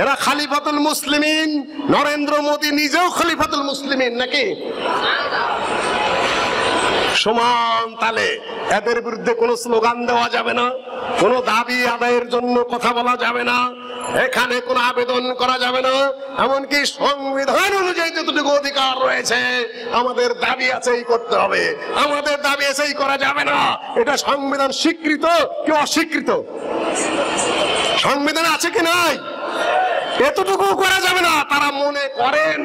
এরা খলিফাতুল মুসলিমিন, নরেন্দ্র মোদী নিজেও খলিফাতুল মুসলিমিন নাকি সমান তালে। এদের বিরুদ্ধে কোনো স্লোগান দেওয়া যাবে না, কোনো দাবি আদায়ের জন্য কথা বলা যাবে না, এখানে কোনো আবেদন করা যাবে না, এমনকি সংবিধান অনুযায়ী যতটুকু অধিকার রয়েছে আমাদের দাবি আছে এই করতে হবে, আমাদের দাবি আছে এই করা যাবে না। এটা সংবিধান স্বীকৃত কি অস্বীকৃত? সংবিধান আছে কি নাই? এতটুকু করা যাবে না। তারা মনে করেন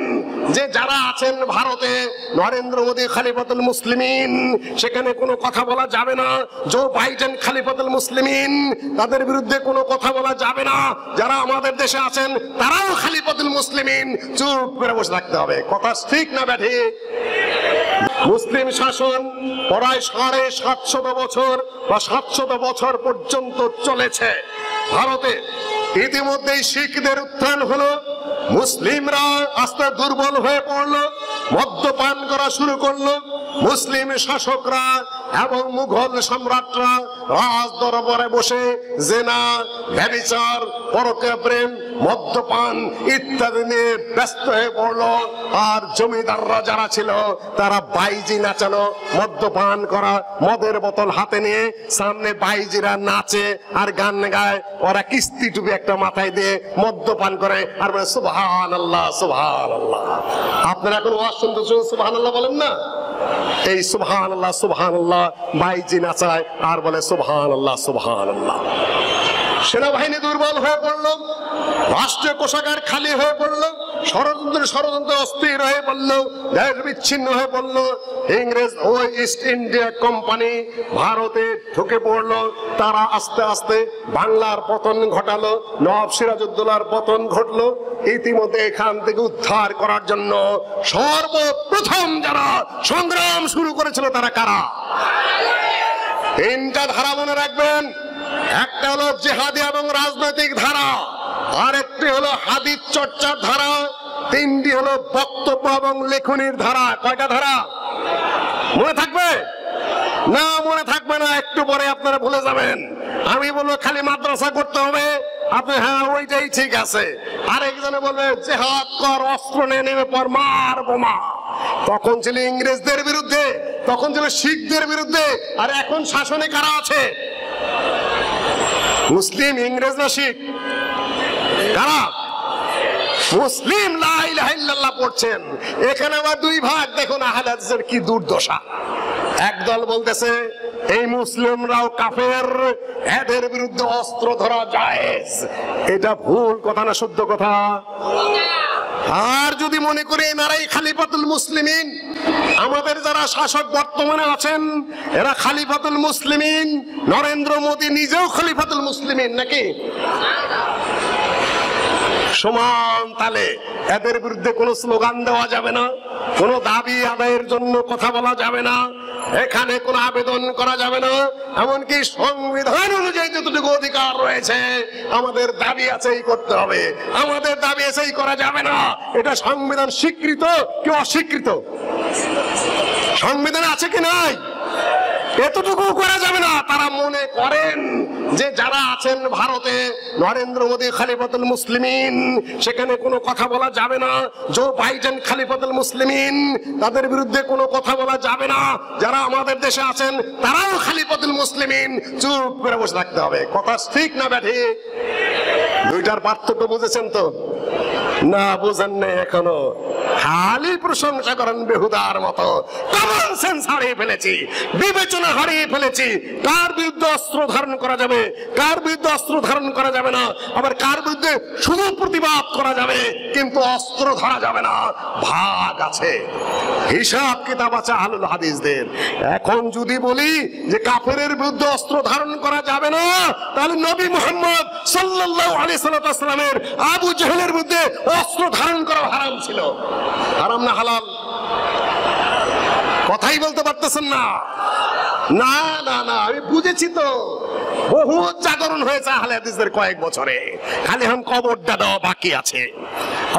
যে যারা আছেন ভারতে, নরেন্দ্র মোদী খলিফাতুল মুসলিমিন, সেখানে কোনো কথা বলা যাবে না। জো বাইডেন খলিফাতুল মুসলিমিন, তাদের বিরুদ্ধে কোনো কথা বলা যাবে না। যারা আমাদের দেশে আছেন তারাও খলিফাতুল মুসলিমিন, চুপ করে বসে থাকতে হবে। কথা ঠিক না ব্যাঠি? মুসলিম শাসন প্রায় 750 বছর বা 700 বছর পর্যন্ত চলেছে ভারতে। ইতিমধ্যেই শিখদের উত্থান হলো, মুসলিমরা আস্তে দুর্বল হয়ে পড়লো, মদ্যপান করা শুরু করলো। মুসলিম শাসকরা এবং মুঘল সম্রাটরা রাজ দরবারে বসে জেনা, ব্যভিচার, পরকীয়া প্রেম, মদ্যপান ইত্যাদি নিয়ে ব্যস্ত হয়ে পড়লো। আর জমিদাররা যারা ছিল তারা বাইজি নাচানো, মদ্যপান করা, মদের বোতল হাতে নিয়ে সামনে বাইজিরা নাচে আর গান গায়, ওরা কিস্তি টুপি একটা মাথায় দিয়ে মদ্যপান করে আর বলে সুবহানাল্লাহ সুবহানাল্লাহ। আপনারা এখন ওয়াজ শুনতেছেন, সুবহানাল্লাহ বলেন না? এই সুবহানাল্লাহ সুবহানাল্লাহ বাইজি নাচায় আর বলে সুবহানাল্লাহ সুবহানাল্লাহ। সেনাবাহিনী দুর্বল হয়ে পড়লো, রাষ্ট্রীয় কোষাগার খালি হয়ে পড়লো, ষড়যন্ত্র অস্থির হয়ে পড়লো, দেশ বিচ্ছিন্ন হয়ে পড়লো। ইংরেজ ও ইস্ট ইন্ডিয়া কোম্পানি ভারতে ঢুকে পড়লো। তারা আস্তে আস্তে বাংলার পতন ঘটালো, নবাব সিরাজউদ্দৌলার পতন ঘটলো। ইতিমধ্যে এখান থেকে উদ্ধার করার জন্য সর্বপ্রথম যারা সংগ্রাম শুরু করেছিল তারা কারা? 3টা ধারা মনে রাখবেন। একটা হলো জিহাদি এবং রাজনৈতিক ধারা, আর একটি হলো হাদিস চর্চার ধারা, 3টি হলো বক্তব্য এবং লেখনির ধারা। কয়টা ধারা মনে থাকবে? না মনে থাকবে না, একটু পরে আপনারা ভুলে যাবেন। আমি বলবো খালি মাদ্রাসা করতে হবে, আপনি হ্যাঁ ওইটাই ঠিক আছে। আরেকজনে বলবে জিহাদ কর, অস্ত্র নিয়ে নেমে পর, মার বোমা। তখন ছিল ইংরেজদের বিরুদ্ধে, তখন ছিল শিখদের বিরুদ্ধে, আর এখন শাসনে কারা আছে? মুসলিম, ইংরেজ না শিখ? কারা? মুসলিম লা ইলাহা ইল্লাল্লাহ পড়ছেন। এখানে আবার 2 ভাগ। দেখুন আহলে হাদিসের কি দুর্দশা। একদল বলতেছে এই মুসলিমরাও কাফের, এদের বিরুদ্ধে অস্ত্র ধরা জায়েজ। এটা ভুল কথা না শুদ্ধ কথা? আর যদি মনে করে এনারাই খলিফাতুল মুসলিমিন, আমাদের যারা শাসক বর্তমানে আছেন এরা খলিফাতুল মুসলিমিন, নরেন্দ্র মোদী নিজেও খলিফাতুল মুসলিমিন নাকি সমান তালে। এদের বিরুদ্ধে কোনো স্লোগান দেওয়া যাবে না, কোনো দাবি আদায়ের জন্য কথা বলা যাবে না, এখানে কোনো আবেদন করা যাবে না, এমনকি সংবিধান অনুযায়ী যতটুকু অধিকার রয়েছে আমাদের দাবি আছে এই করতে হবে, আমাদের দাবি আছে এই করা যাবে না। এটা সংবিধান স্বীকৃত কি অস্বীকৃত? সংবিধান আছে কি নাই? এতটুকু করা যাবে না। তারা মনে করেন যে যারা আছেন ভারতে, নরেন্দ্র মোদী খলিফাতুল মুসলিমিন, সেখানে কোনো কথা বলা যাবে না। জো বাইডেন খলিফাতুল মুসলিমিন, তাদের বিরুদ্ধে কোনো কথা বলা যাবে না। যারা আমাদের দেশে আছেন তারাও খলিফাতুল মুসলিমিন, চুপ করে বসে থাকতে হবে। কথা ঠিক না ব্যাঠি? 2টার পার্থক্য বুঝেছেন তো? না বুঝেন না এখনো, খালি প্রশংসা করেন বেহুদার মতো। কমন সেন্স হারিয়ে ফেলেছি, বিবেচনা হারিয়ে ফেলেছি। কার বিরুদ্ধে অস্ত্র ধারণ করা যাবে, কার বিরুদ্ধে অস্ত্র ধারণ করা যাবে না, আবার কার বিরুদ্ধে শুধু প্রতিবাদ করা যাবে কিন্তু অস্ত্র ধরা যাবে না, ভাগ আছে, হিসাব কিতাব আছে আহলুল হাদিসদের। এখন যদি বলি যে কাফেরের বিরুদ্ধে অস্ত্র ধারণ করা যাবে না, তাহলে নবী মুহাম্মদ সাল্লাল্লাহু আলাইহি সাল্লামের আবু জেহেলের বিরুদ্ধে অস্ত্র ধারণ করা হারাম ছিল। হারাম না হালাল? কথাই বলতে পারতেছেন না। না না না, আমি বুঝেছি তো। বহু জাগরণ হয়েছে আহলে হাদিসদের কয়েক বছরে, খালি এখন কবরটা দেওয়া বাকি আছে।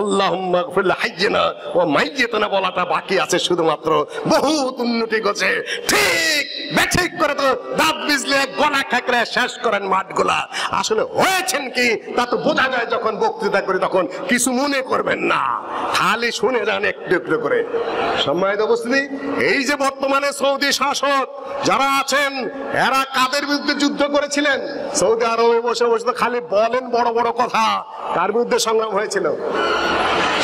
আল্লাহুম্মা গফির লিহাইয়িনা ওয়া মাইয়িতিনা বলাটা বাকি আছে শুধুমাত্র। বহু উন্নতি গেছে, ঠিক বেঠিক করে তো দাঁত বিজলে গলা খাকড়ে শেষ করেন মাঠগুলা। আসলে হয়েছেন কি তা তো বোঝা যায় যখন বক্তৃতা করি, তখন কিছু মনে করবেন না, খালি শুনে যান একটু একটু করে। সম্মানিত উপস্থিতি, এই যে বর্তমানে সৌদি শাসক যারা আছেন, এরা কাদের বিরুদ্ধে যুদ্ধ করেছিলেন? সৌদি আরবে বসে বসে তো খালি বলেন বড় বড় কথা। কার বিরুদ্ধে সংগ্রাম হয়েছিল?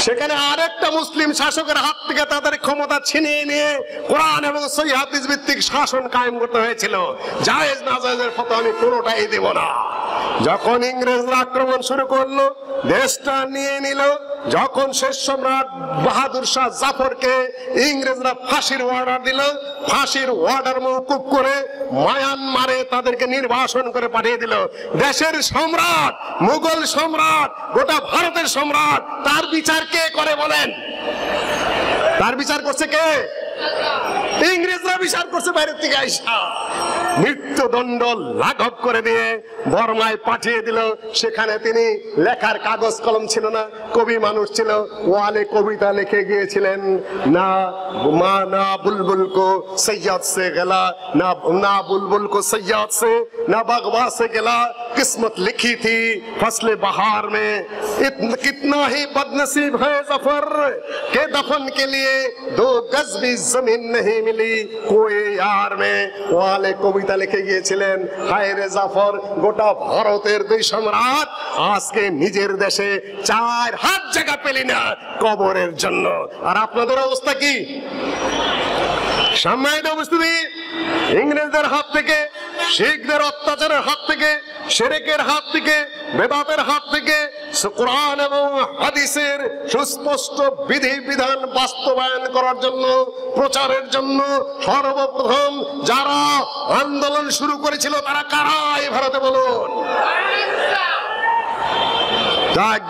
সেখানে আরেকটা মুসলিম শাসকের হাত থেকে তাদের ক্ষমতা ছিনিয়ে নিয়ে কোরআন এবং সহিহ হাদিস ভিত্তিক শাসন কায়েম করতে হয়েছিল। জায়েজ না জায়েজের ফতোয়া আমি কোনোটাই দেব না। যখন ইংরেজরা আক্রমণ শুরু করলো, দেশটা নিয়ে নিল, যখন শেষ সম্রাট বাহাদুর শাহ জাফরকে ইংরেজরা ফাঁসির অর্ডার দিল, ফাঁসির অর্ডার মওকুফ করে মায়ানমারে তাদেরকে নির্বাসন করে পাঠিয়ে দিল। দেশের সম্রাট, মুঘল সম্রাট, গোটা ভারতের সম্রাট, তার বিচার কে করে বলেন? তার বিচার করছে কে? ইংরেজরা বিচার করছে বাইরের থেকে আইসা। মৃত্যুদণ্ড লাঘব করে দিয়ে বর্মায় পাঠিয়ে দিল। সেখানে তিনি লেখার কাগজ কলম ছিল না, কবি মানুষ ছিল, ওয়ালে কবিতা লিখে গিয়েছিলেন, না মা না বুলবুল কো সৈয়দ সে গেলা, না না বুলবুল কো সৈয়দ সে, না বাগবা সে গেলা, किस्मत लिखी थी फसले बहार में, कितना ही बदनसीब है जफर के दफन के लिए 2 गज भी जमीन नहीं मिली कोई यार में। ওয়ালে কবিতা লিখে গিয়েছিলেন, হায় রে জাফর, গোটা ভারতের 2 সম্রাট আজকে নিজের দেশে 4 হাত জায়গা পেলি না কবরের জন্য। আর আপনাদের অবস্থা কি? সম্মানিত উপস্থিতি, ইংরেজদের হাত থেকে, শিখদের অত্যাচারের হাত থেকে, শিরকের হাত থেকে, বেদাতের হাত থেকে কোরআন এবং হাদিসের সুস্পষ্ট বিধি বিধান বাস্তবায়ন করার জন্য, প্রচারের জন্য সর্বপ্রথম যারা আন্দোলন শুরু করেছিল তারা কারা এই ভারতে বলুন?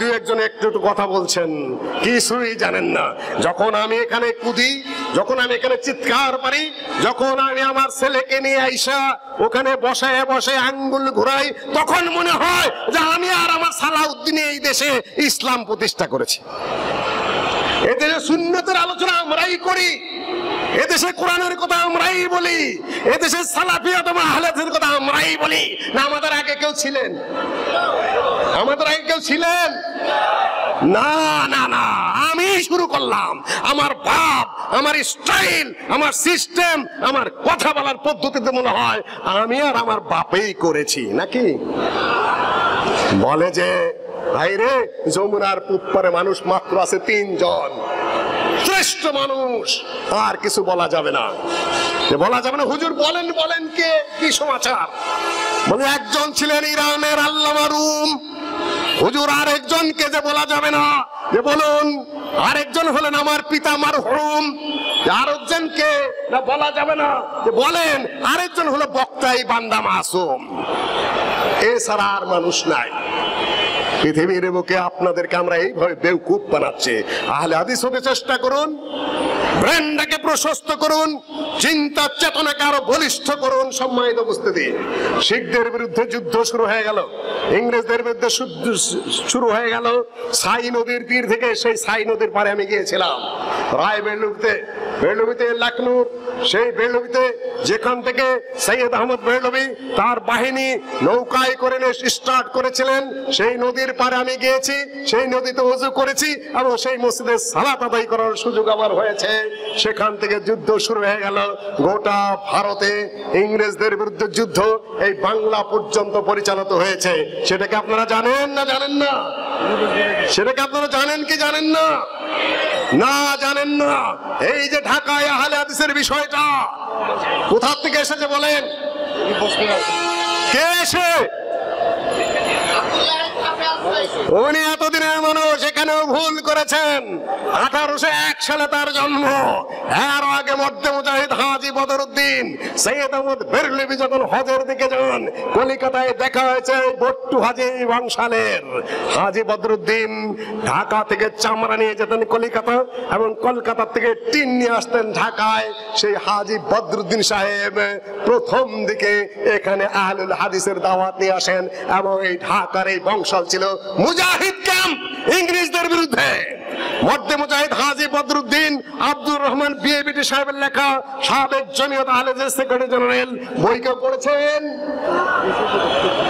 দু একজন একটু একটু কথা বলছেন, কিছুই জানেন না। যখন আমি এখানে কুদি, যখন আমি এখানে চিৎকার পারি, যখন আমি আমার ছেলেকে নিয়ে আইসা ওখানে বসায় বসে আঙ্গুল ঘুরাই, তখন মনে হয় যে আমি আর আমার সালাউদ্দিন এই দেশে ইসলাম প্রতিষ্ঠা করেছি। এদেশে সুন্নতের আলোচনা আমরাই করি, এদেশে কোরআনের কথা আমরাই বলি, এদেশে সালাফিয়াত এবং আহলে হাদিসের কথা আমরাই বলি। না আমাদের আগে কেউ ছিলেন? আমাদের আগে কেউ ছিলেন? না না না, আমি শুরু করলাম। আমার বাপ, আমার স্টাইল, আমার সিস্টেম, আমার কথা বলার পদ্ধতিতে মনে হয় আমি আর আমার বাপেই করেছি নাকি? বলে যে ভাই রে, যমুনার পুপ্পারে মানুষ মাত্র আছে 3 জন, শ্রেষ্ঠ মানুষ, আর কিছু বলা যাবে না। বলা যাবে না। হুজুর বলেন বলেন কে, কি সমাচার? বলে একজন ছিলেন ইরানের আল্লামা রুম। হুজুর আরেকজনকে যে বলা যাবে না, যে বলুন। আরেকজন হলেন আমার পিতা মারহুম। আরেকজনকে না বলা যাবে না, যে বলেন। আরেকজন হলো বক্তাই বান্দা মাসুম। এছাড়া আর মানুষ নাই পৃথিবীর বুকে। আপনাদেরকে আমরা এইভাবে বেউকুফ বানাচ্ছি। আহলে হাদিস হতে চেষ্টা করুন, ব্রেনটাকে প্রশস্ত করুন, চিন্তা চেতনাকে আরো বলিষ্ঠ করুন। সম্মানিত উপস্থিতি, শিখদের বিরুদ্ধে যুদ্ধ শুরু হয়ে গেল, ইংরেজদের বিরুদ্ধে শুরু হয়ে গেল সাই নদীর তীর থেকে। সেই সাই নদীর পারে আমি গিয়েছিলাম রায় বেরলভিতে, বেরলভিতে লখনৌ, সেই বেরলভিতে যেখান থেকে সৈয়দ আহমদ বেরলভি তার বাহিনী নৌকায় করে স্টার্ট করেছিলেন, সেই নদীর পারে আমি গিয়েছি, সেই নদীতে ওযু করেছি এবং সেই মসজিদে সালাত আদায় করার সুযোগ আমার হয়েছে। সেখান থেকে যুদ্ধ শুরু হয়ে গেল। গোটা ভারতে ইংরেজদের বিরুদ্ধে যুদ্ধ এই বাংলা পর্যন্ত পরিচালিত হয়েছে। সেটাকে আপনারা জানেন না জানেন না? সেটাকে আপনারা জানেন কি জানেন না? না জানেন না। এই যে ঢাকায় আহলে হাদিসের বিষয়টা কোথা থেকে এসেছে বলেন? কে এসে? উনি এতদিনের মানুষ, এখানেও ভুল করেছেন। 1801 সালে তার জন্ম। এর আগে মধ্যে মুজাহিদ হাজী বদরুদ্দিন সৈয়দ আহমদ বেরলভী যখন হজের দিকে যান, কলিকাতায় দেখা হয়েছে বট্টু হাজী বংশালের। হাজী বদরুদ্দিন ঢাকা থেকে চামড়া নিয়ে যেতেন কলিকাতা, এবং কলকাতা থেকে টিন নিয়ে আসতেন ঢাকায়। সেই হাজী বদরুদ্দিন সাহেব প্রথম দিকে এখানে আহলুল হাদিসের দাওয়াত নিয়ে আসেন, এবং এই ঢাকার এই বংশাল ছিল মুজাহিদ ক্যাম্প ইংরেজদের বিরুদ্ধে। মধ্যে মুজাহিদ হাজী বদরুদ্দিন আব্দুর রহমান বিএবিটি সাহেবের লেখা সাবেক জমিয়ত আহলেদের সেক্রেটারি জেনারেল বই কেউ পড়েছেন?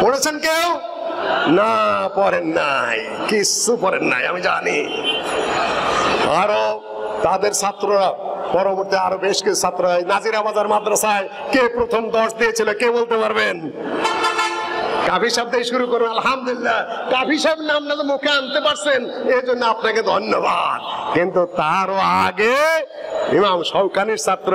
পড়েছেন কেউ? না, পড়েন নাই, কিছু পড়েন নাই, আমি জানি। আরো তাদের ছাত্ররা পরবর্তী আরো বেশ কিছু ছাত্র নাজিরা বাজার মাদ্রাসায় কে প্রথম 10 দিয়েছিল, কে বলতে পারবেন? কাফি সাহেব দিয়ে শুরু করুন। আলহামদুলিল্লাহ, কাফি সাহেব নামটা তো মুখে আনতে পারছেন, এই জন্য আপনাকে ধন্যবাদ। কিন্তু তারও আগে ইমাম শওকানির ছাত্র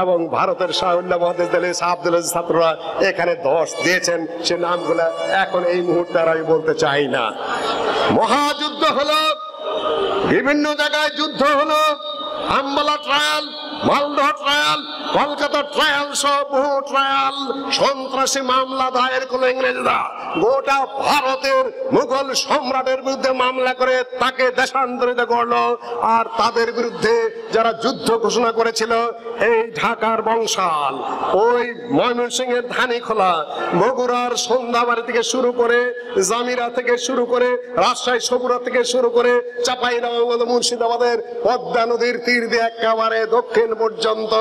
এবং ভারতের শাহুল্লাহ মুহাদ্দিস দিল্লি শাহ আব্দুল আজিজ ছাত্ররা এখানে 10 দিয়েছেন। সে নামগুলা এখন এই মুহূর্তে আর আমি বলতে চাই না। মহাযুদ্ধ হলো, বিভিন্ন জায়গায় যুদ্ধ হলো, Ambala trial, Malda trial, Kolkata trial সহ বহু ট্রায়াল, সন্ত্রাসী মামলা দায়ের করলো ইংরেজরা। গোটা ভারতের মুঘল সম্রাটের বিরুদ্ধে মামলা করে তাকে দেশান্তরিত করলো। আর তাদের বিরুদ্ধে যারা যুদ্ধ ঘোষণা করেছিল এই ঢাকার বংশাল, ওই ময়মনসিংহের ধানীখোলা, বগুড়ার সন্ধ্যাবাড়ি থেকে শুরু করে, জামিরা থেকে শুরু করে, রাজশাহী সবুরা থেকে শুরু করে, চাঁপাইনবাবগঞ্জ, মুর্শিদাবাদের পদ্মা নদীর তীর দিয়ে একেবারে দক্ষিণ পর্যন্ত,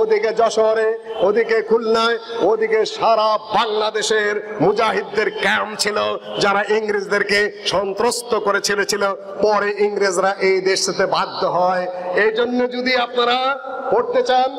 ওদিকে যশোরে, ওদিকে খুলনায়, ওদিকে সারা বাংলাদেশের মুজাহিদদের ক্যাম্প ছিল যারা ইংরেজদেরকে সন্ত্রস্ত করে ছেড়েছিল। পরে ইংরেজরা এই দেশ থেকে বাধ্য হয়। এই জন্য যদি আপনারা পড়তে চান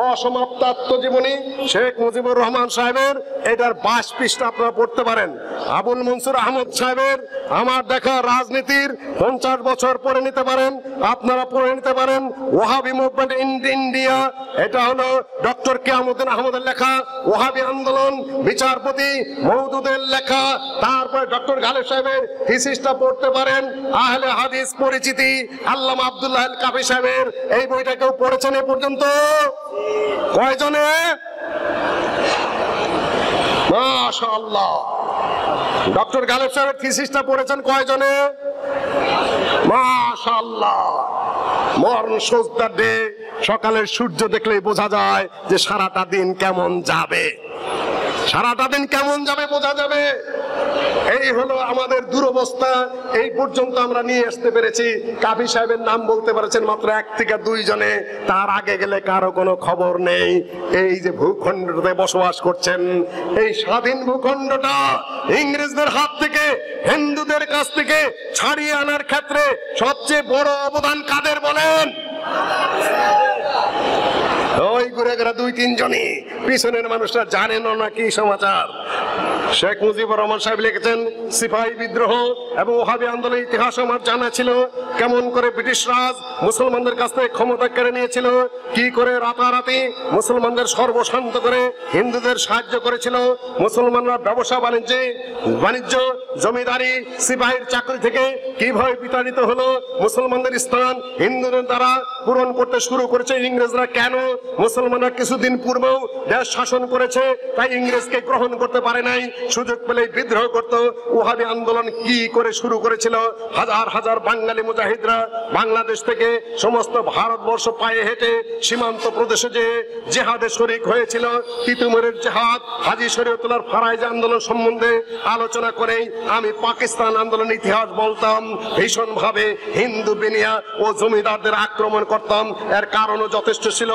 অসমাপ্ত আত্মজীবনী শেখ মুজিবুর রহমান সাহেবের, এটার 22 পৃষ্ঠা আপনারা পড়তে পারেন। আবুল মনসুর আহমদ সাহেবের আমার দেখা রাজনীতির 50 বছর পড়ে নিতে পারেন, আপনারা পড়ে নিতে পারেন। ওয়াহাবি মুভমেন্ট ইন ইন্ডিয়া, এটা হলো ডক্টর কিয়ামউদ্দিন আহমদের লেখা ওয়াহাবি আন্দোলন, বিচারপতি মওদুদের লেখা। তারপরে ডক্টর গালেব সাহেবের থিসিসটা পড়তে পারেন। আহলে হাদিস পরিচিতি আল্লামা আব্দুল্লাহ আল কাফি সাহেবের এই বইটা কেউ পড়েছেন এ পর্যন্ত? কয়জনে? মাশাআল্লাহ। ডক্টর গালেব সাহেবের থিসিসটা পড়েছেন কয়জনে? মাশাআল্লাহ। মরণ সোজদার ডে, সকালের সূর্য দেখলেই বোঝা যায় যে সারাটা দিন কেমন যাবে, সারাটা দিন কেমন যাবে বোঝা যাবে। এই হলো আমাদের দুরবস্থা। এই পর্যন্ত আমরা নিয়ে আসতে পেরেছি। কাফি সাহেবের নাম বলতে পারছেন মাত্র 1 থেকে 2 জনে, তার আগে গেলে কারো কোনো খবর নেই। এই যে ভূখণ্ডতে বসবাস করছেন, এই স্বাধীন ভূখণ্ডটা ইংরেজদের হাত থেকে, হিন্দুদের কাছ থেকে ছাড়িয়ে আনার ক্ষেত্রে সবচেয়ে বড় অবদান কাদের বলেন? ওই ঘুরে ঘুরে 2-3 জনই, পিছনের মানুষরা জানেন না কি সমাচার। শেখ মুজিবুর রহমান সাহেব লিখেছেন সিপাহী বিদ্রোহ এবং ওহাবি আন্দোলনের ইতিহাস আমার জানা ছিল। কেমন করে ব্রিটিশ রাজ মুসলমানদের কাছ থেকে ক্ষমতা কেড়ে নিয়েছিল, কি করে রাতারাতি মুসলমানদের সর্বশান্ত করে হিন্দুদের সাহায্য করেছিল। মুসলমানরা ব্যবসা বাণিজ্য জমিদারি সিপাহীর চাকরি থেকে কিভাবে বিতাড়িত হলো, মুসলমানদের স্থান হিন্দুদের দ্বারা পূরণ করতে শুরু করেছে ইংরেজরা। কেন? মুসলমানরা কিছুদিন পূর্বেও দেশ শাসন করেছে, তাই ইংরেজকে গ্রহণ করতে পারে নাই, সুযোগ পেলেই বিদ্রোহ করত। ওহাবি আন্দোলন কি করে শুরু করেছিল? হাজার হাজার বাঙালি মুজাহিদরা বাংলাদেশ থেকে সমস্ত ভারতবর্ষ পায়ে হেঁটে সীমান্ত প্রদেশে যে জেহাদে শরীক হয়েছিল। তিতুমিরের জেহাদ, হাজী শরীয়তুল্লাহর ফারাইজ আন্দোলন সম্বন্ধে আলোচনা করেই আমি পাকিস্তান আন্দোলনের ইতিহাস বলতাম। ভীষণ ভাবে হিন্দু বিনিয়া ও জমিদারদের আক্রমণ করতাম। এর কারণও যথেষ্ট ছিল।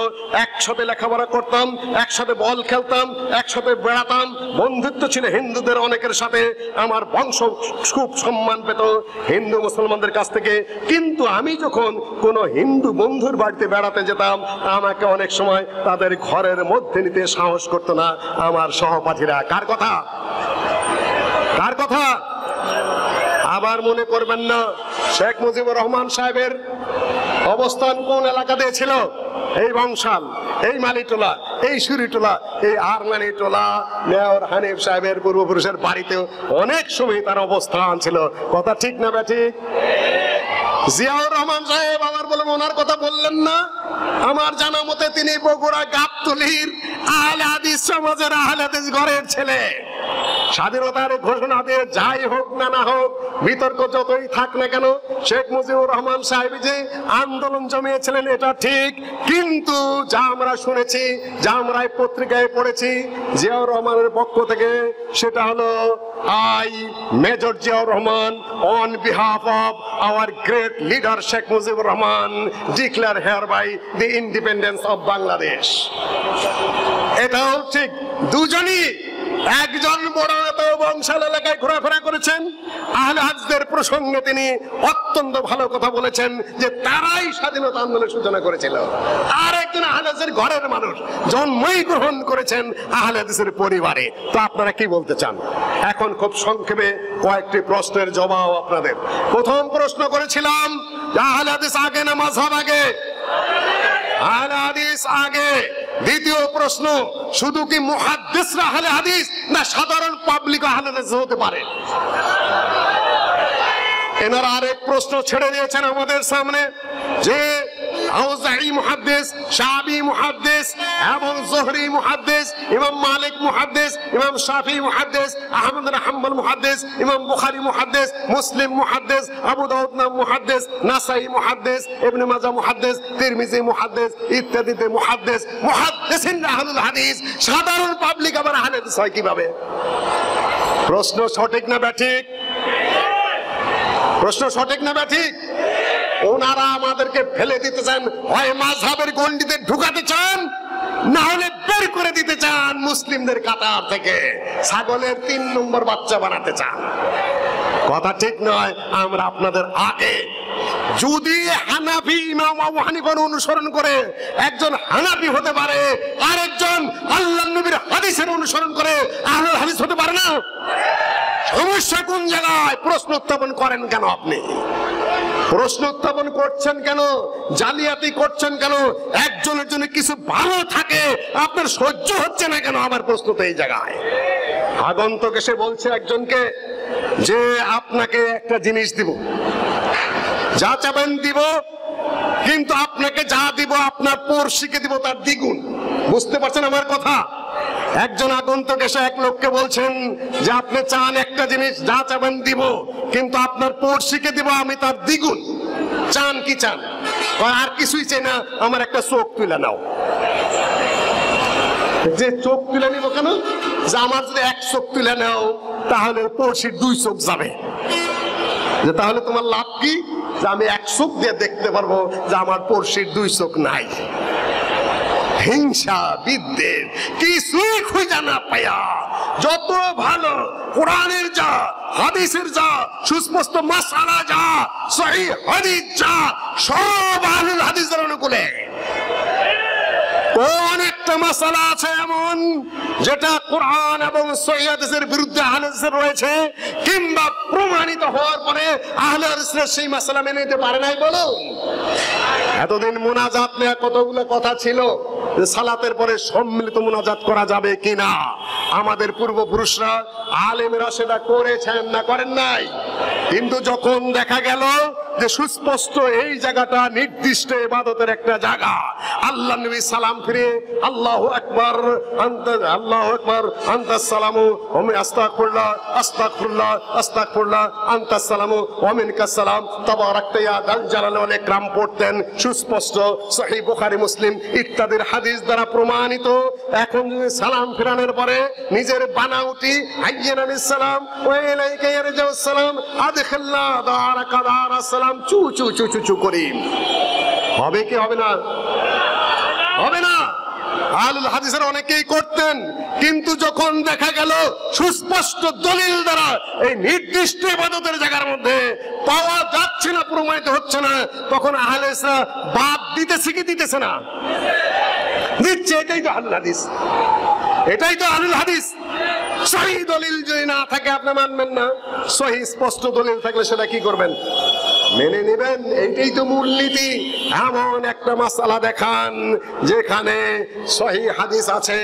একসাথে লেখাপড়া করতাম, একসাথে বল খেলতাম, একসাথে বেড়াতাম, বন্ধুত্ব ছিল হিন্দুদের অনেকের সাথে। আমার বংশ খুব সম্মান পেত হিন্দু মুসলমানদের কাছ থেকে। কিন্তু আমি যখন কোনো হিন্দু বন্ধুর বাড়িতে বেড়াতে যেতাম, আমাকে অনেক সময় তাদের ঘরের মধ্যে নিতে সাহস করতো না আমার সহপাঠীরা। কার কথা? কার কথা? আবার মনে করবেন না শেখ মুজিবুর রহমান সাহেবের অবস্থান কোন এলাকাতে ছিল? এই বংশাল, এই মালিটোলা, এই সুরিটোলা, এই আরমানিটোলা। মেয়র হানিফ সাহেবের পূর্বপুরুষের বাড়িতেও অনেক সময় তার অবস্থান ছিল। কথা ঠিক না ব্যাঠিক? জিয়াউর রহমান সাহেব আমার বলে ওনার কথা বললেন না। আমার জানা মতে তিনি বগুড়া গাবতলীর আহলে হাদিস সমাজের আহলে হাদিস ঘরের ছেলে। স্বাধীনতার ঘোষণা দিয়ে যাই হোক না না হোক, বিতর্ক যতই থাক না কেন, শেখ মুজিবুর রহমান সাহেব যে আন্দোলন জমিয়েছিলেন এটা ঠিক, কিন্তু যা আমরা শুনেছি, যা আমরা এই পত্রিকায় পড়েছি জিয়াউর রহমানের পক্ষ থেকে, সেটা হলো I major Ziaur Rahman on behalf of our great leader Sheikh Mujibur Rahman declare hereby the independence of Bangladesh. এটাও ঠিক। দুজনই, একজন বড় নেতা বংশাল এলাকায় ঘোরাফেরা করেছেন, আহলে হাদিসদের প্রসঙ্গে তিনি অত্যন্ত ভালো কথা বলেছেন যে তারাই স্বাধীনতা আন্দোলনের সূচনা করেছিল। আর একজন আহলে হাদিসের ঘরের মানুষ, জন্মই গ্রহণ করেছেন আহলে হাদিসের পরিবারে। তো আপনারা কি বলতে চান? এখন খুব সংক্ষেপে কয়েকটি প্রশ্নের জবাব আপনাদের। প্রথম প্রশ্ন করেছিলাম আহলে হাদিস আগে না মাযহাব আগে? আহলে হাদিস আগে। দ্বিতীয় প্রশ্ন, শুধু কি মুহাদ্দিসরা আহলে হাদিস না সাধারণ পাবলিক আহলে হাদিস হতে পারে? এনারা আরেক প্রশ্ন ছেড়ে দিয়েছেন আমাদের সামনে যে আউজাঈ মুহাদ্দিস, শাবি মুহাদ্দিস এবং জোহরি মুহাদ্দিস, ইমাম মালিক মুহাদ্দিস, ইমাম শাফি মুহাদ্দিস, আহমদ বিন হাম্বল মুহাদ্দিস, ইমাম বুখারী মুহাদ্দিস, মুসলিম মুহাদ্দিস, আবু দাউদ মুহাদ্দিস, নাসাই মুহাদ্দিস, ইবনে মাজাহ মুহাদ্দিস, তিরমিজি মুহাদ্দিস ইত্যাদিতে মুহাদ্দিস। মুহাদ্দিসিন আহলুল হাদিস, সাধারণ পাবলিক আবার আহলে হাদিস হয় কিভাবে? প্রশ্ন সঠিক না ব্যাঠিক? প্রশ্ন সঠিক না ব্যাঠিক? ওনারা আমাদেরকে ফেলে দিতে চান, হয় মাযহাবের গণ্ডিতে ঢুকাতে চান, না হলে বের করে দিতে চান মুসলিমদের কাতার থেকে, ছাগলের 3 নম্বর বাচ্চা বানাতে চান। কথা ঠিক নয়। আমরা আপনাদের আগে, যদি হানাফি ইমাম আবু হানিফার অনুসরণ করে একজন হানাফি হতে পারে, আরেকজন আল্লাহর নবীর হাদিসের অনুসরণ করে আহলুল হাদিস হতে পারে না? সমস্যা কোন জায়গায়? প্রশ্ন উত্থাপন করেন কেন আপনি? প্রশ্ন উত্থাপন করছেন কেন? জালিয়াতি করছেন কেন? একজনের জন্য কিছু ভালো থাকে, আপনার সহ্য হচ্ছে না কেন? আমার প্রশ্ন তো এই জায়গায়। আগন্তুক এসে বলছে একজনকে যে আপনাকে একটা জিনিস দিব, যা চাবেন দিব, কিন্তু আপনাকে যা দিব আপনার পড়শিকে দিব তার দ্বিগুণ। বুঝতে পারছেন আমার কথা? একজন আগন্তুক এসে এক লোককে বলছেন যে আপনি চান একটা জিনিস, যা চাবেন দিব, কিন্তু আপনার পড়শিকে দিব আমি তার দ্বিগুণ। চান কি চান? আর কিছুই চাই না, আমার একটা চোখ তুলে নাও। যে চোখ তুলে নিব কেন? যে আমার যদি 1 চোখ তুলে নাও তাহলে পড়শির 2 চোখ যাবে। যে তাহলে তোমার লাভ কি? যে আমি 1 চোখ দিয়ে দেখতে পারবো যে আমার পড়শির 2 চোখ নাই। হিংসা বিদ্বেষ কিছুই খুঁজে না পায়া, যত ভালো কোরআনের যা, হাদিসের যা সুস্পষ্ট মাসআলা যা, সহিহ হাদিস যা, সব আহলুল হাদিসের অনুকূলে। অনেকটা মাসআলা আছে এমন যেটা কোরআন এবং সহিহ হাদিসের বিরুদ্ধে আহলে হাদিসের রয়েছে, কিংবা প্রমাণিত হওয়ার পরে আহলে হাদিসরা সেই মাসআলা মেনে নিতে পারে নাই। বলুন, এতদিন মুনাজাত নিয়ে কতগুলো কথা ছিল যে সালাতের পরে সম্মিলিত মুনাজাত করা যাবে কিনা। আমাদের পূর্বপুরুষরা আলেমেরা সেটা করেছেন না করেন নাই? কিন্তু যখন দেখা গেল যে সুস্পষ্ট এই জায়গাটা নির্দিষ্ট ইবাদতের একটা জায়গা, আল্লাহ নবী সালাম ফিরে আল্লাহু আকবার আল্লাহু আকবার আনতাস সালামু ওয়া মিন আস্তাগফিরুল্লাহ আস্তাগফিরুল্লাহ আস্তাগফিরুল্লাহ আনতাস সালামু ওয়া মিনকাস সালাম তাবারাকতা ইয়া যাল জালালি ওয়াল ইকরাম পড়তেন। সুস্পষ্ট সহিহ বুখারী মুসলিম ইত্যাদির হাদিস দ্বারা প্রমাণিত। এখন যদি সালাম ফিরানোর পরে নিজের বানাউটি হাইয়্যান আলাইহিস সালাম ওয়া ইলাইকা ইয়ারজাউস সালাম আদখিলনা দারাকা দারাস সালাম চু চু চু চু চু করি, হবে কি হবে না? হবে না। আহলুল হাদিসের অনেকেই করতেন, কিন্তু যখন দেখা গেল সুস্পষ্ট দলিল দ্বারা এই নির্দিষ্ট ইবাদতের জায়গার মধ্যে পাওয়া যাচ্ছে না, প্রমাণিত হচ্ছে না, তখন আহলে হাদিসরা বাদ দিতেছে কি দিতেছে না? দিচ্ছে। এটাই তো আহলুল হাদিস, এটাই তো আহলুল হাদিস। সহিহ দলিল যদি না থাকে আপনি মানবেন না, সহিহ স্পষ্ট দলিল থাকলে সেটা কি করবেন? মেনে নেবেন। এইটাই তো মূলনীতি। এমন একটা মাসআলা দেখান যেখানে সহিহ হাদিস আছে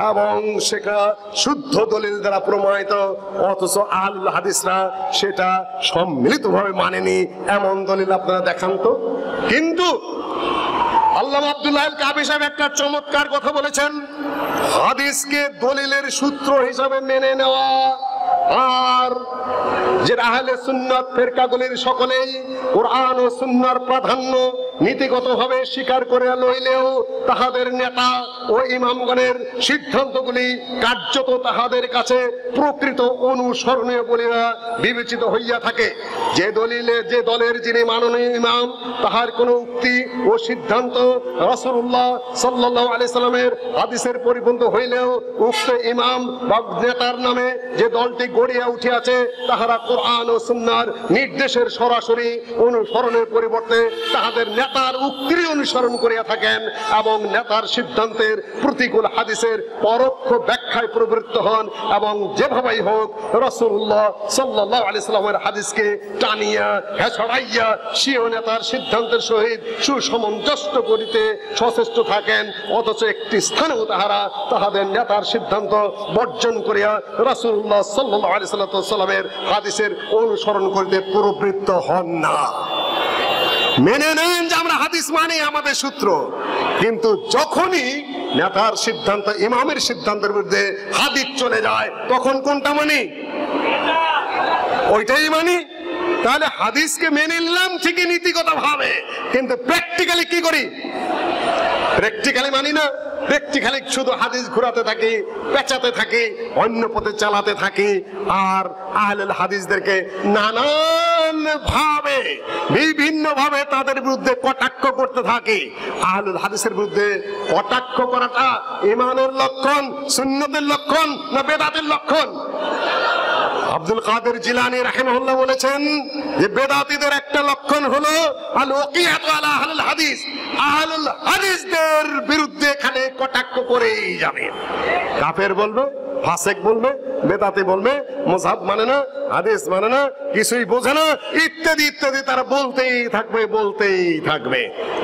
এবং সেটা শুদ্ধ দলিল দ্বারা প্রমাণিত, অথচ আহলুল হাদিসরা সেটা সম্মিলিতভাবে মানেনি। এমন দলিল আপনারা দেখান তো। কিন্তু আল্লামা আব্দুল্লাহ আল কাবি সাহেব একটা চমৎকার কথা বলেছেন, হাদিসকে দলিলের সূত্র হিসাবে মেনে নেওয়া আর যে আহলে সুন্নাত ফিরকাগুলির সকলেই কোরআন ও সুন্নাহর প্রাধান্য নীতিগতভাবে স্বীকার করে লইলেও তাহাদের নেতা ও ইমামগণের সিদ্ধান্তগুলি কার্যত তাহাদের কাছে প্রকৃত অনুসরণীয় বলিয়া বিবেচিত হইয়া থাকে। যে দলের যিনি মাননীয় ইমাম, তাহার কোন উক্তি ও সিদ্ধান্ত রাসূলুল্লাহ সাল্লাল্লাহু আলাইহি সাল্লামের হাদিসের পরিপন্থী হইলেও উক্ত ইমাম বা নেতার নামে যে দলটি গড়িয়া উঠিয়াছে তাহারা কোরআন ও সুন্নাহর নির্দেশের সরাসরি অনুসরণের পরিবর্তে তাহাদের নেতার উক্তির অনুসরণ করিয়া থাকেন এবং নেতার সিদ্ধান্তের প্রতিকূল হাদিসের পরোক্ষ ব্যাখ্যায় প্রবৃত্ত হন এবং যেভাবেই হোক রাসূলুল্লাহ সাল্লাল্লাহু আলাইহি সাল্লামের হাদিসকে টানিয়া হেছড়াইয়া স্বীয় নেতার সিদ্ধান্তের সহিত সুসমঞ্জস্য করিতে সচেষ্ট থাকেন। অথচ একটি স্থানেও তাহারা তাহাদের নেতার সিদ্ধান্ত বর্জন করিয়া রাসূলুল্লাহ সাল্লাল্লাহু আলাইহি সাল্লামের হাদিসের অনুসরণ করিতে প্রবৃত্ত হন না। মেনে নেন যে আমরা হাদিস মানি, আমাদের সূত্র, কিন্তু যখনই নেতার সিদ্ধান্ত ইমামের সিদ্ধান্তের বিরুদ্ধে হাদিস চলে যায় তখন কোনটা মানি? ওইটাই মানি। তাহলে হাদিসকে মেনে নিলাম ঠিকই নীতিগত ভাবে, কিন্তু প্র্যাকটিক্যালি কি করি? প্র্যাকটিক্যালি মানি না। প্র্যাকটিক্যালি শুধু হাদিস ঘোরাতে থাকি, পেঁচাতে থাকি, অন্য পথে চালাতে থাকি, আর আহলুল হাদিসদেরকে নানান ভাবে বিভিন্ন ভাবে তাদের বিরুদ্ধে কটাক্ষ করতে থাকি। আহলুল হাদিসের বিরুদ্ধে কটাক্ষ করাটা ঈমানের লক্ষণ, সুন্নতের লক্ষণ না বেদাতের লক্ষণ? আব্দুল কাদের জিলানী রাহিমাহুল্লাহ বলেছেন যে বেদাতীদের একটা লক্ষণ হলো আল ওয়াকিয়াতু আলা আহলুল হাদিস, আহলুল হাদিসদের বিরুদ্ধে খালি কটাক্ষ করেই যাবে। কাফের বলবে, ফাসিক বলবে, বেদাতি বলবে, মুযহাব মানে না, হাদিস মানে না, কিছুই বোঝে না, ইত্যাদি ইত্যাদি তারা বলতেই থাকবে, বলতেই থাকবে।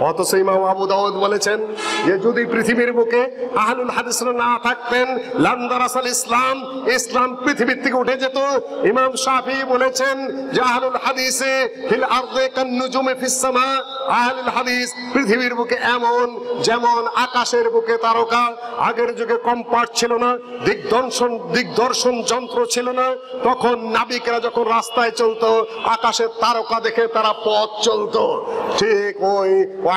অথচ ইমাম আবু দাউদ বলেছেন যে যদি পৃথিবীর বুকে আহলুল হাদিসরা না থাকতেন লান্দারাসাল ইসলাম, ইসলাম পৃথিবীর থেকে উঠে যেত। ইমাম শাফি বলেছেন যে আহলুল হাদিসে ফিল আরদি কান নুজুমি ফিস সামা, আহলুল হাদিস পৃথিবীর বুকে এমন যেমন আকাশের বুকে তারকা। আগের যুগে কম্পাস ছিল না, দিগদর্শন যন্ত্র ছিল না, তখন নাবিকেরা যখন রাস্তায় চলতো আকাশের তারকা দেখে তারা পথ চলতো। ঠিক ওই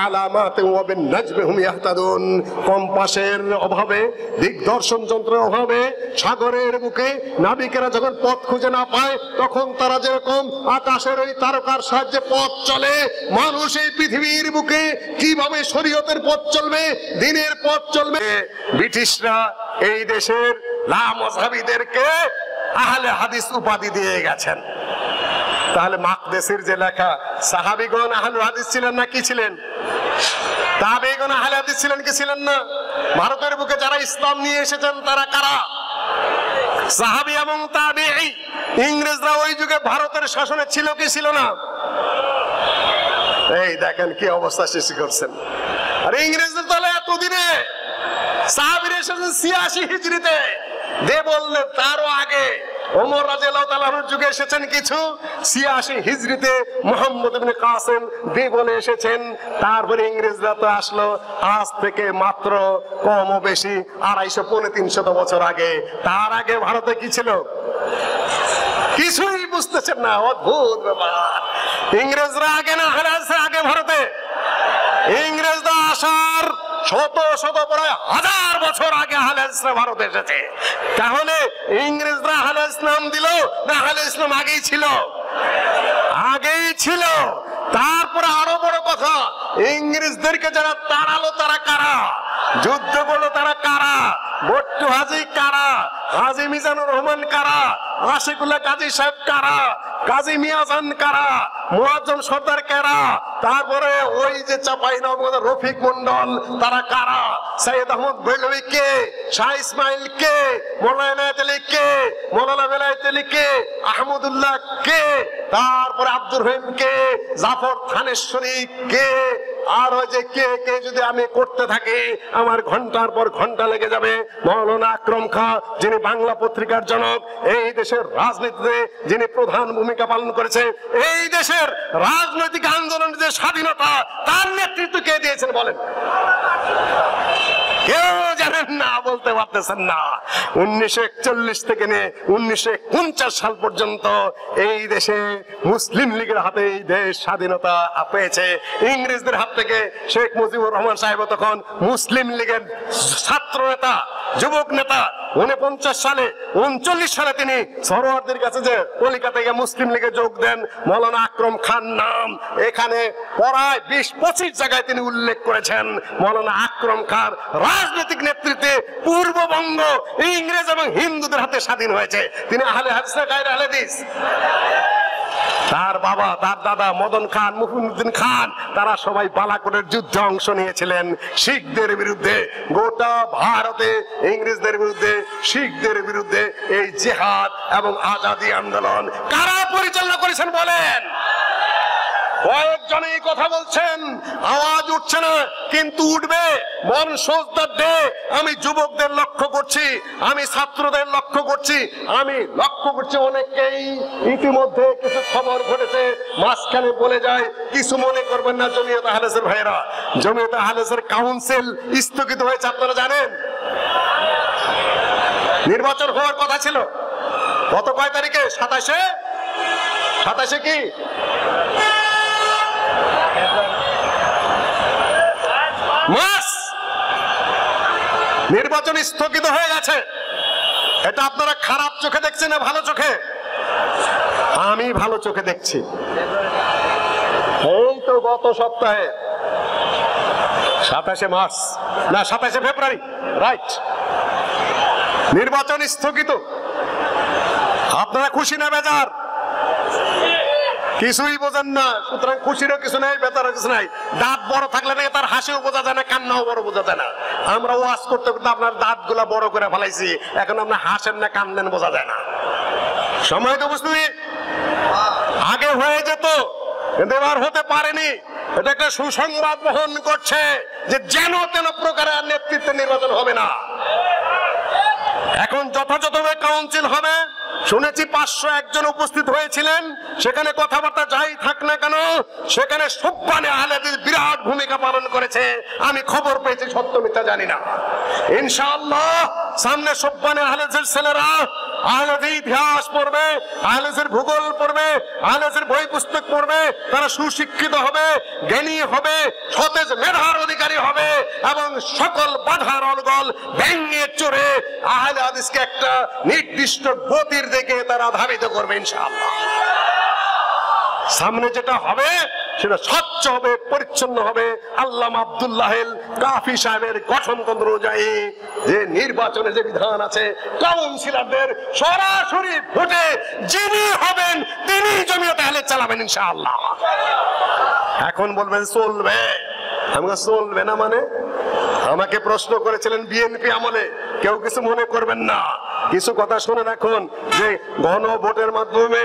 আলামাত ওয়া বিন নাজমি হুম ইয়াহতাদুন, কম্পাসের অভাবে, দিগদর্শন যন্ত্রের অভাবে সাগরের বুকে নাবিকেরা যখন পথ খুঁজে না পায় তখন তারা যেরকম আকাশের ওই তারকার সাহায্যে পথ চলে, মানুষ এই পৃথিবীর বুকে কিভাবে শরীয়তের পথ চলবে, দ্বীনের পথ চলবে। ব্রিটিশরা এই দেশের লামাযহাবীদেরকে আহলে হাদিস উপাধি দিয়ে গেছেন। তাহলে মাকদেসির যে লেখা, সাহাবীগণ আহলুল হাদিস ছিলেন না কি ছিলেন? তাবেঈগণ আহলে হাদিস ছিলেন কি ছিলেন না? ভারতের বুকে যারা ইসলাম নিয়ে এসেছেন তারা কারা? সাহাবী এবং তাবেঈ। ইংরেজরা ওই যুগে ভারতের শাসনে ছিল কি ছিল না? এই দেখেন কি অবস্থা সৃষ্টি করছেন। আর ইংরেজদের তাহলে এতদিনে সাহাবীরা এসেছেন ৮৬ হিজরিতে, দে বললেন তারও আগে ওমর রাদিয়াল্লাহু তাআলার যুগে এসেছেন কিছু, ৮৬ হিজরিতে মুহাম্মদ ইবনে কাসিম দে বলে এসেছেন। তারপরে ইংরেজরা তো আসলো আজ থেকে মাত্র কম ও বেশি ২৫০-৩০০ বছর আগে। তার আগে ভারতে কি ছিল? কিছুই বুঝতেছেন না, অদ্ভুত ব্যাপার। ইংরেজরা আগে না আহলে আগে ভারতে? ইংরেজরা আসার শত শত প্রায় ১০০০ বছর আগে আহলে হাদিসরা ভারতে এসেছে। তাহলে ইংরেজরা আহলে ইসলাম দিল না আহলে ইসলাম আগেই ছিল? আগেই ছিল। তারপরে আরো বড় কথা, ইংরেজদেরকে যারা তাড়ালো তারা কারা? যুদ্ধ করলো তারা কারা? বট্টু হাজি কারা? হাজি মিজানুর রহমান কারা? আশিকুল্লাহ কাজী সাহেব কারা? কাজী মিয়াজান কারা? মুয়াজ্জম সর্দার কারা, তারপরে ওই যে চাঁপাইনবাবগঞ্জের রফিক মন্ডল তারা কারা, সৈয়দ আহমদ বেলভি কে, শাহ ইসমাইল কে, মৌলানা ইনায়েত আলী কে, মৌলানা বেলায়েত আলী কে, আহমদুল্লাহ কে, তারপরে আব্দুর রহিম কে, জাফর থানেশ্বরী কে, আর ওই যে কে কে যদি আমি করতে থাকি আমার ঘন্টার পর ঘন্টা লেগে যাবে। মৌলানা আকরম খাঁ, যিনি বাংলা পত্রিকার জনক, এই দেশের রাজনীতিতে যিনি প্রধান ভূমিকা পালন করেছে, এই দেশের রাজনৈতিক আন্দোলনের যে স্বাধীনতা তার নেতৃত্ব কে দিয়েছেন বলেন? কেউ জানেন না, বলতে পারতেছেন না। 1941 থেকে নিয়ে 1949 সাল পর্যন্ত এই দেশে মুসলিম লীগের হাতে এই দেশ স্বাধীনতা পেয়েছে। ইংরেজদের হাত থেকে শেখ মুজিবুর রহমান সাহেব তখন মুসলিম লীগের ছাত্র নেতা, যুবক নেতা। 49 সালে 39 সালে তিনি সরোয়ারদের কাছে যে কলিকাতায় মুসলিম লীগে যোগ দেন, মৌলানা আকরম খান নাম এখানে প্রায় 20-25 জায়গায় তিনি উল্লেখ করেছেন। মৌলানা আকরম খান রাজনৈতিক নেতৃত্বে পূর্ববঙ্গ ইংরেজ এবং হিন্দুদের হাতে স্বাধীন হয়েছে। তিনি আহলে হাদিস না গায়রে আহলে হাদিস? তার বাবা, তার দাদা মদন খান, মুফিদুদ্দিন খান, তারা সবাই বালাকোটের যুদ্ধে অংশ নিয়েছিলেন শিখদের বিরুদ্ধে। গোটা ভারতে ইংরেজদের বিরুদ্ধে, শিখদের বিরুদ্ধে এই জিহাদ এবং আজাদি আন্দোলন কারা পরিচালনা করেছেন বলেন? কয়েকজনই কথা বলছেন, আওয়াজ উঠছে না, কিন্তু উঠবে। মন সোজদার দে। আমি যুবকদের লক্ষ্য করছি, আমি ছাত্রদের লক্ষ্য করছি, আমি লক্ষ্য করছি অনেকেই ইতিমধ্যে কিছু খবর ঘটেছে, মাঝখানে বলে যায়, কিছু মনে করবেন না জমিয়ত আহলেসের ভাইরা। জমিয়ত আহলেসের কাউন্সিল স্থগিত হয়েছে, আপনারা জানেন। নির্বাচন হওয়ার কথা ছিল গত কয় তারিখে? 27 কি মাস নির্বাচন স্থগিত হয়ে গেছে। এটা আপনারা খারাপ চোখে দেখছেন না ভালো চোখে? আমি ভালো চোখে দেখছি। এই তো গত সপ্তাহে 27 মার্চ না 27 ফেব্রুয়ারি, রাইট, নির্বাচন স্থগিত। আপনারা খুশি না বেজার? কিছুই বোঝেন না, সুতরাং খুশিরও কিছু নাই, বেতারও কিছু নাই। দাঁত বড় থাকলে না তার হাসিও বোঝা যায় না, কান্নাও বড় বোঝা যায় না। আমরা ওয়াজ করতে করতে আপনার দাঁত গুলা বড় করে ফেলাইছি, এখন আপনার হাসেন না কান্দেন বোঝা যায় না। সময় তো বুঝতে আগে হয়ে যেত, কিন্তু এবার হতে পারেনি। এটা একটা সুসংবাদ বহন করছে যে যেন তেন প্রকারের নেতৃত্বে নির্বাচন হবে না। এখন যথাযথভাবে কাউন্সিল হবে। শুনেছি 501 জন উপস্থিত হয়েছিলেন। সেখানে কথাবার্তা যাই থাক না কেন, সেখানে সুবহানে আহলে হাদিস বিরাট ভূমিকা পালন করেছে। আমি খবর পেয়েছি, সত্য মিথ্যা জানি না। ইনশাআল্লাহ সামনে সুবহানে আহলে হাদিসের ছেলেরা আহলে হাদিস ইতিহাস পড়বে, আহলে হাদিসের ভূগোল পড়বে, আহলে হাদিসের বই পুস্তক পড়বে। তারা সুশিক্ষিত হবে, জ্ঞানী হবে, সতেজ মেধার অধিকারী হবে এবং সকল বাধার অলগল ভেঙে চড়ে আহলে হাদিসকে একটা নির্দিষ্ট গতির দিকে তারা ধাবিত করবে ইনশাআল্লাহ। সামনে যেটা হবে সেটা স্বচ্ছ হবে, পরিচ্ছন্ন হবে। আল্লামা আব্দুল্লাহিল কাফি সাহেবের গঠনতন্ত্র অনুযায়ী যে নির্বাচনে যে বিধান আছে, কাউন্সিলরদের সরাসরি ভোটে যিনি হবেন তিনি জমিয়ত আহলে চালাবেন ইনশাআল্লাহ। এখন বলবেন চলবে, আমাকে চলবে না মানে? আমাকে প্রশ্ন করেছিলেন বিএনপি আমলে, কেউ কিছু মনে করবেন না। কিছু কথা শুনে রাখুন যে গণভোটের মাধ্যমে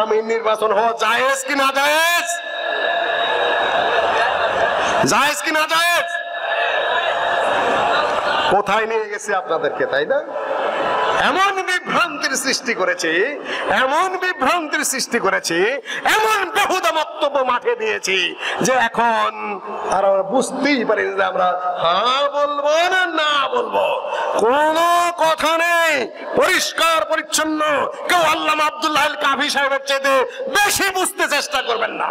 আমিন নির্বাচন হওয়া জায়েজ কি না জায়েজ? জায়েজ কি না জায়েজ? কোথায় নিয়ে গেছে আপনাদেরকে, তাই না? এমন বিভ্রান্তির সৃষ্টি করেছি, এমন বিভ্রান্তির সৃষ্টি করেছি, এমন বেহুদা বক্তব্য মাঠে দিয়েছি যে এখন আর আমরা বুঝতেই পারি যে আমরা হ্যাঁ বলবো না না বলবো। কোন কথা নেই, পরিষ্কার পরিচ্ছন্ন। কেউ আল্লামা আব্দুল্লাহিল কাফি সাহেবের চেয়ে বেশি বুঝতে চেষ্টা করবেন না।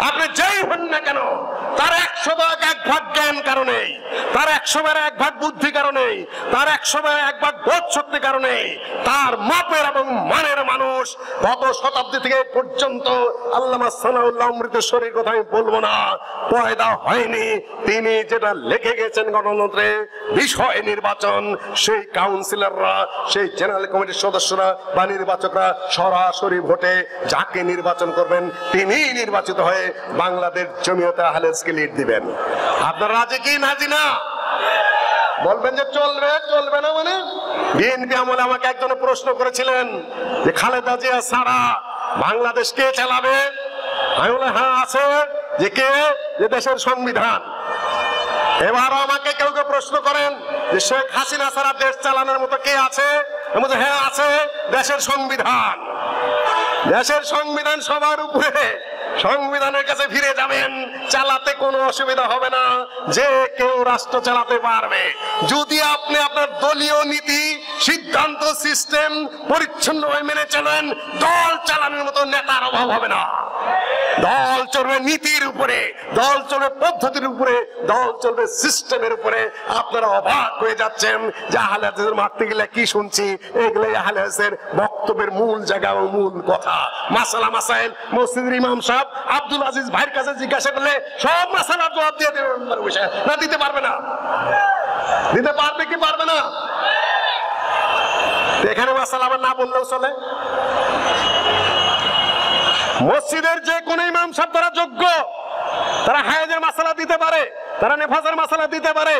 আপনি যেই হন না কেন, তার 100 ভাগ 1 ভাগ জ্ঞান কারণে, তার 100/1 বুদ্ধি কারণে, তার 100/1 বোধ শক্তি কারণে, তার মাপের এবং মানের মানুষ গত শতাব্দী থেকে পর্যন্ত আল্লামা সানাউল্লাহ অমৃতসরীর কথা আমি বলবো না, পয়দা হয়নি। তিনি যেটা লিখে গেছেন গণতন্ত্রে বিষয় নির্বাচন, সেই কাউন্সিলররা, সেই জেনারেল কমিটির সদস্যরা বা নির্বাচকরা সরাসরি ভোটে যাকে নির্বাচন করবেন তিনি নির্বাচিত হয়ে বাংলাদেশ জমিয়তে আহলে হাদিসকে লিড দিবেন। আপনারা রাজি কি নাজি না? বলবেন যে চলবে, চলবে না মানে? বিএনপি আমলে আমাকে একজন প্রশ্ন করেছিলেন যে খালেদা জিয়া ছাড়া বাংলাদেশ কে চালাবে? আমি বললাম হ্যাঁ আছে, যে কে? যে দেশের সংবিধান। এবার আমাকে কেউ কেউ প্রশ্ন করেন যে শেখ হাসিনা ছাড়া দেশ চালানোর মতো কে আছে? আমি বলছি হ্যাঁ আছে, দেশের সংবিধান। দেশের সংবিধান সবার উপরে, সংবিধানের কাছে ফিরে যাবেন, চালাতে কোনো অসুবিধা হবে না, যে কেউ রাষ্ট্র চালাতে পারবে যদি আপনি আপনার দলীয় নীতি, সিদ্ধান্ত, সিস্টেম পরিচ্ছন্নভাবে মেনে চলেন। দল চালানোর মতো নেতার অভাব হবে না। দল চলবে নীতির উপরে, দল চলবে পদ্ধতির উপরে, দল চলবে সিস্টেমের উপরে। আপনারা অবাক হয়ে যাচ্ছেন যে আহলে হাদিসের মারতে গেলে কি শুনছি, এগুলো আহলে হাদিসের বক্তব্যের মূল জায়গা ও মূল কথা। মাসালা মাসাইল মসজিদের ইমাম সাহেব আব্দুল আজিজ ভাইয়ের কাছে জিজ্ঞাসা করলে সব মাসালার জবাব দিয়ে দেবে না? দিতে পারবে না? দিতে পারবে কি পারবে না? এখানে মাসালা আবার না বললেও চলে। মসজিদের যে কোন ইমাম সাহেব তারা যোগ্য, তারা হায়েজের মাসালা দিতে পারে, তারা নেফাজের মাসালা দিতে পারে।